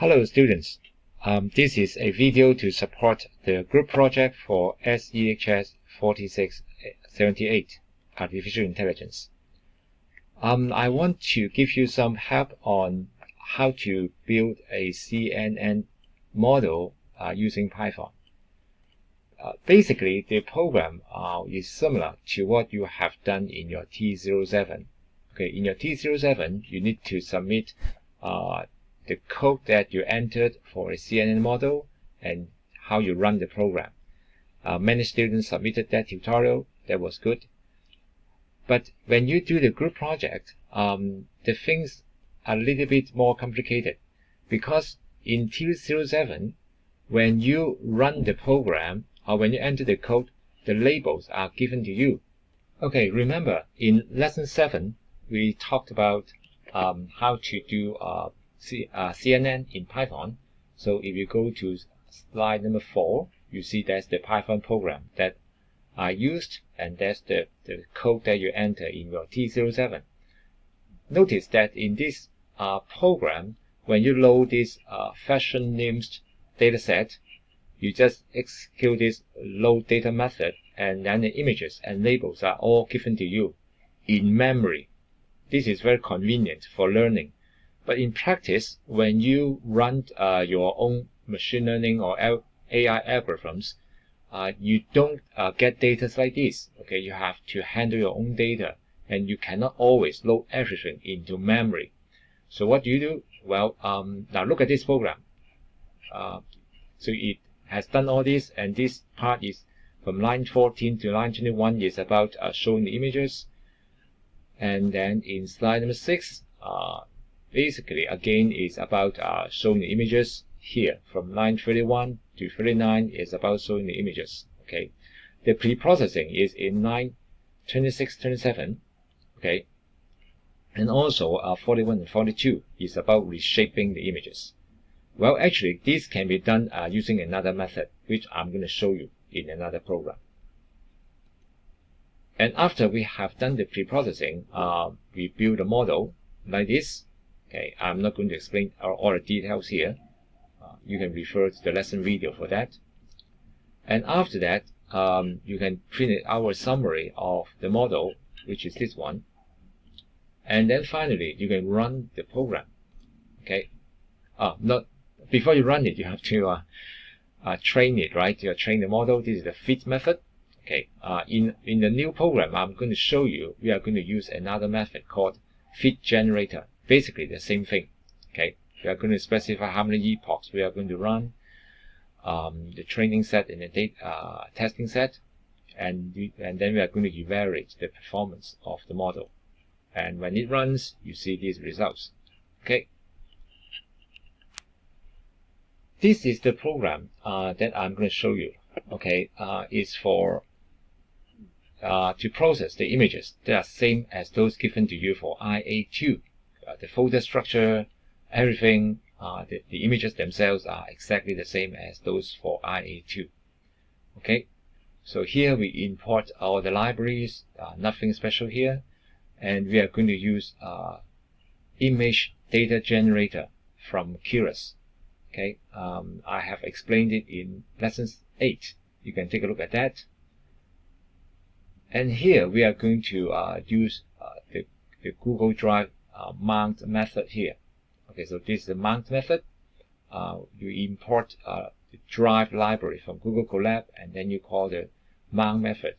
Hello students, this is a video to support the group project for SEHS 4678, Artificial Intelligence. I want to give you some help on how to build a CNN model using Python. Basically, the program is similar to what you have done in your T07. Okay, in your T07, you need to submit the code that you entered for a CNN model and how you run the program. Many students submitted that tutorial. That was good. But when you do the group project, the things are a little bit more complicated, because in T07, when you run the program or when you enter the code, the labels are given to you. Okay, remember in lesson 7, we talked about how to do CNN in Python. So if you go to slide number 4, you see that's the Python program that I used, and that's the code that you enter in your T07. Notice that in this program, when you load this fashion names dataset, you just execute this load data method, and then the images and labels are all given to you in memory. This is very convenient for learning. But in practice, when you run your own machine learning or AI algorithms, you don't get data like this. Okay, you have to handle your own data, and you cannot always load everything into memory. So what do you do? Well, now look at this program. So it has done all this, and this part is from line 14 to line 21 is about showing the images. And then in slide number 6, basically again is about showing the images. Here from line 31 to 39 is about showing the images. Okay, the pre-processing is in line 26, 27. Okay, and also 41 and 42 is about reshaping the images. Well, actually, this can be done using another method, which I'm going to show you in another program. And after we have done the pre-processing, we build a model like this. Okay, I'm not going to explain all the details here. You can refer to the lesson video for that. And after that, you can print out a summary of the model, which is this one. And then finally, you can run the program. Okay, before you run it, you have to train it, right? You train the model. This is the fit method. Okay, in the new program, I'm going to show you, we are going to use another method called fit generator. Basically the same thing. Okay, we are going to specify how many epochs we are going to run, the training set and the testing set, and then we are going to evaluate the performance of the model. And when it runs, you see these results. Okay, this is the program that I'm going to show you. Okay, it's for to process the images. They are same as those given to you for IA2. The folder structure, everything, the images themselves are exactly the same as those for IA2. Okay, so here we import all the libraries, nothing special here, and we are going to use image data generator from Keras. Okay, I have explained it in lesson 8. You can take a look at that. And here we are going to use the Google Drive mount method here. Okay, so this is the mount method. You import the Drive library from Google Colab, and then you call the mount method.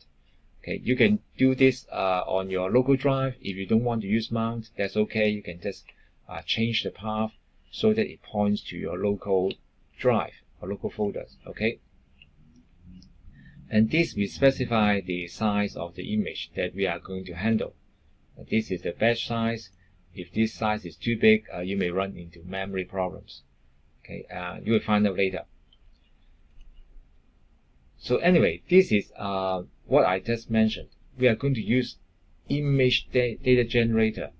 Okay, you can do this on your local drive. If you don't want to use mount, that's okay. You can just change the path so that it points to your local drive or local folders. Okay. And this will specify the size of the image that we are going to handle. This is the batch size. If this size is too big, you may run into memory problems. Okay, you will find out later. So anyway, this is what I just mentioned. We are going to use image data generator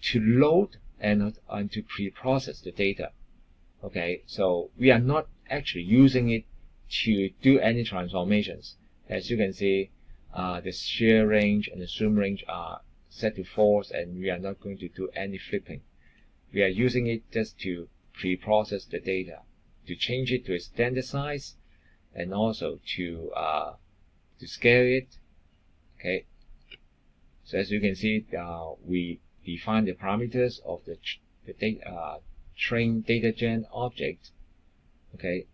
to load and to pre-process the data. Okay, so we are not actually using it to do any transformations. As you can see, the shear range and the zoom range are set to false, and we are not going to do any flipping. We are using it just to pre-process the data, to change it to a standard size, and also to scale it. Okay. So as you can see, we define the parameters of the train data gen object. Okay,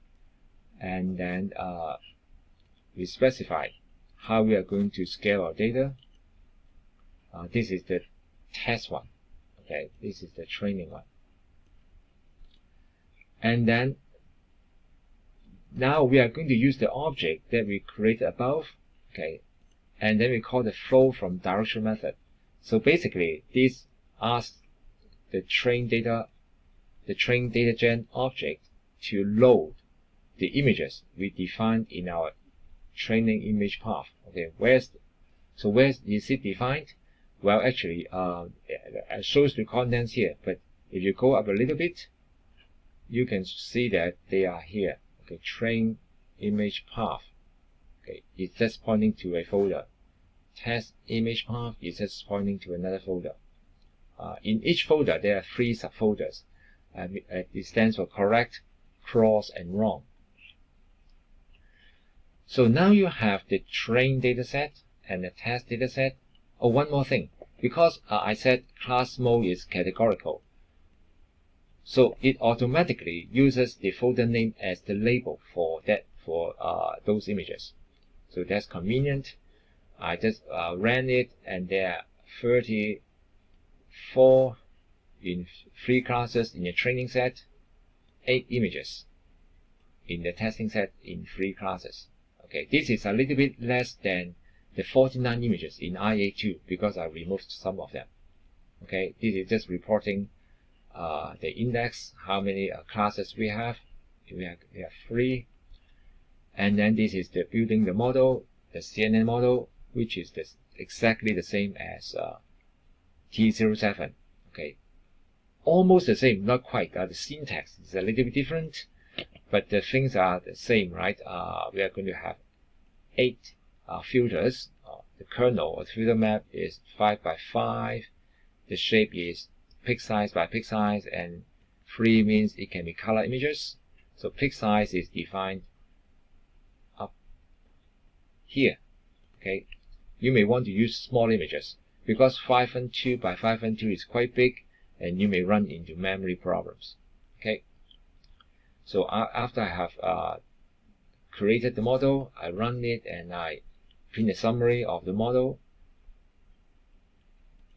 and then we specify how we are going to scale our data. This is the test one. Okay, this is the training one. And then now we are going to use the object that we created above. Okay, and then we call the flow from direction method. So basically, this asks the train data gen object to load the images we defined in our training image path. Okay, where is it defined? Well, actually, it shows the contents here, but if you go up a little bit, you can see that they are here. Okay, train image path. Okay, it's just pointing to a folder. Test image path is just pointing to another folder. In each folder, there are 3 subfolders. It stands for correct, cross, and wrong. So now you have the train dataset and the test dataset. Oh, one more thing. Because I said class mode is categorical, so it automatically uses the folder name as the label for those images. So that's convenient. I just ran it, and there are 34 in 3 classes in the training set, 8 images in the testing set in 3 classes. Okay, this is a little bit less than the 49 images in IA2 because I removed some of them. Okay, this is just reporting the index, how many classes we have. We have 3. And then this is the building the model, the CNN model, which is exactly the same as T07. Okay, almost the same, not quite. The syntax is a little bit different, but the things are the same, right? We are going to have 8 filters. The kernel or filter map is 5 by 5. The shape is pic size by pic size, and 3 means it can be color images. So pic size is defined up here. Okay, you may want to use small images because 512 by 512 is quite big, and you may run into memory problems. Okay, so after I have created the model, I run it and I print a summary of the model,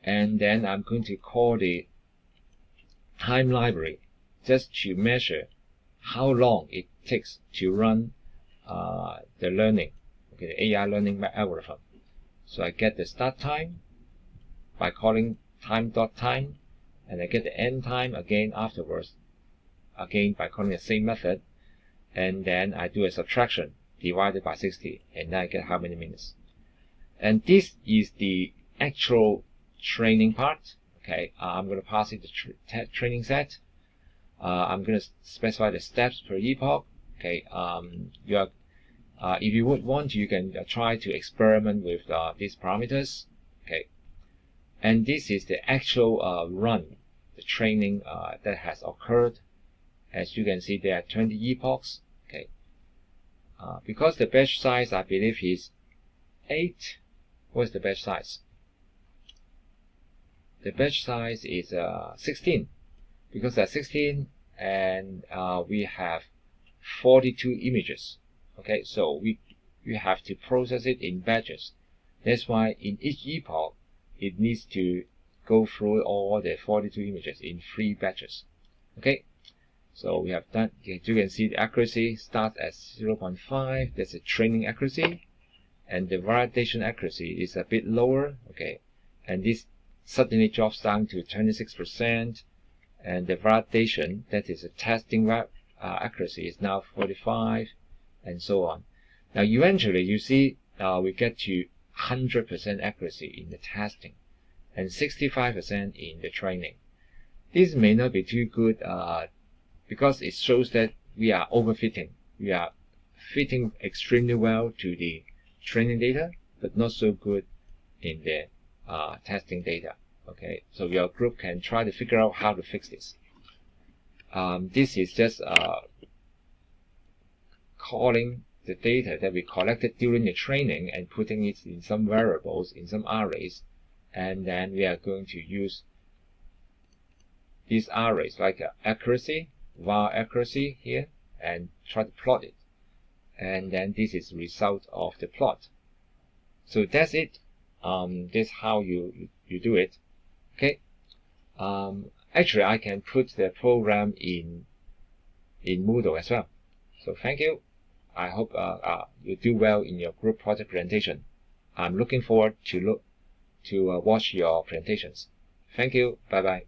and then I'm going to call the time library just to measure how long it takes to run the learning, okay, the AI learning algorithm. So I get the start time by calling time.time, and I get the end time again afterwards, again by calling the same method, and then I do a subtraction divided by 60, and then I get how many minutes. And this is the actual training part. Okay, I'm going to pass it the training set. I'm going to specify the steps per epoch. Okay, if you would want, you can try to experiment with these parameters. Okay, and this is the actual run, the training that has occurred. As you can see, there are 20 epochs. Okay, because the batch size, I believe, is 8. What's the batch size? The batch size is 16, because that's 16, and we have 42 images. Okay, so we have to process it in batches. That's why in each epoch it needs to go through all the 42 images in 3 batches. Okay, so we have done. You can see the accuracy starts at 0.5. That's a training accuracy, and the validation accuracy is a bit lower. Okay, and this suddenly drops down to 26%, and the validation, that is a testing accuracy, is now 45, and so on. Now eventually you see we get to 100% accuracy in the testing and 65% in the training. This may not be too good because it shows that we are overfitting. We are fitting extremely well to the training data, but not so good in the testing data. Okay, so your group can try to figure out how to fix this. This is just calling the data that we collected during the training and putting it in some variables, in some arrays, and then we are going to use these arrays like accuracy, var accuracy here, and try to plot it. And then this is the result of the plot. So that's it. This is how you do it. Okay. Actually, I can put the program in Moodle as well. So thank you. I hope you do well in your group project presentation. I'm looking forward to watch your presentations. Thank you. Bye bye.